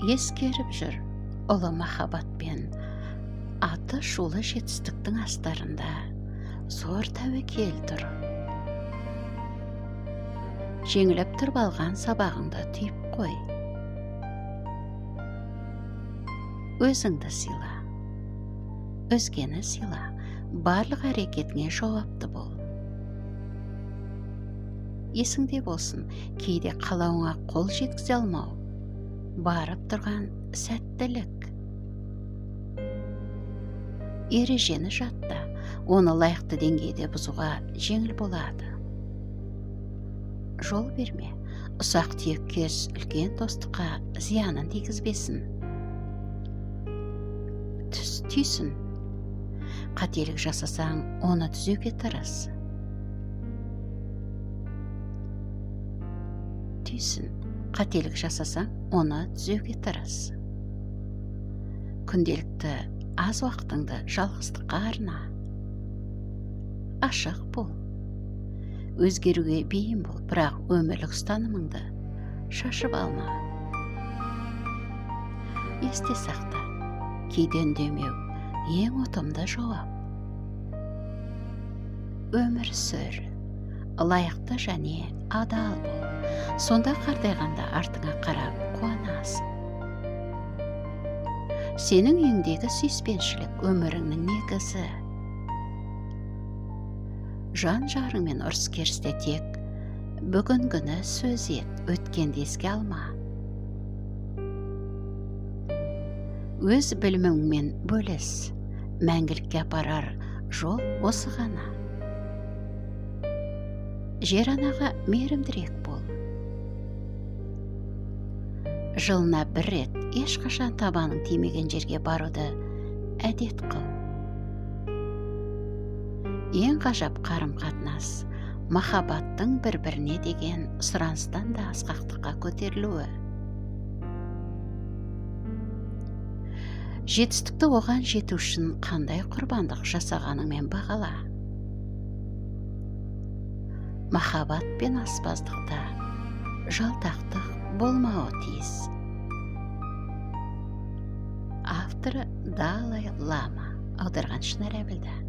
ескеріп жүр ұлы махаббатпен аты шулы жетістіктің астарында зор тәуекел тұр. Жеңіліп тұрып алған сабағыңды түйіп қой. Өзіңді сыйла, өзгені сыйла, барлық әрекетіңе жауапты бол. Есіңде болсын, кейде қалауыңа қол жеткізе алмау, барып тұрған сәттілік. Ережені жатта, оны лайықты деңгейде бұзуға жеңіл болады. Жол берме, ұсақ түйеккеш үлкен достыққа зиянын тигізбесін. Түйсін, қателік жасасаң, оны түзеуге тырыс. Түйсін, қателік жасасаң, оны түзеуге тырыс. Күнделікті аз уақытыңды жалғыздыққа арна. Ашық бол. Өзгеруге бейім бол, бірақ өмірлік ұстанымыңды шашып алма. Есте сақта, кейде үндемеу ең ұтымды жауап. Өмір сүр, лайықты және адал бол. Сонда қартайғанда артыңа қарап қуанасың. Сенің үйіңдегі сүйіспеншілік өміріңнің негізі. Жан жарыңмен ұрыс-керісте тек бүгінгіні сөз ет, өткенді еске алма. Өз біліміңмен бөліс, мәңгілікке апарар жол осы ғана. Жер анаға мейірімдірек бол. Жылына бір рет ешқашан табаның тимеген жерге баруды әдет қыл. Ең ғажап қарым-қатынас махаббаттың бір-біріне деген сұраныстан да асқақтыққа көтерілуі. Жетістікті оған жету үшін қандай құрбандық жасағаныңмен бағала. Махаббат пен аспаздықта жалтақтық болмауы тиіс. Авторы Далай Лама, аударған Шынар Әбілді.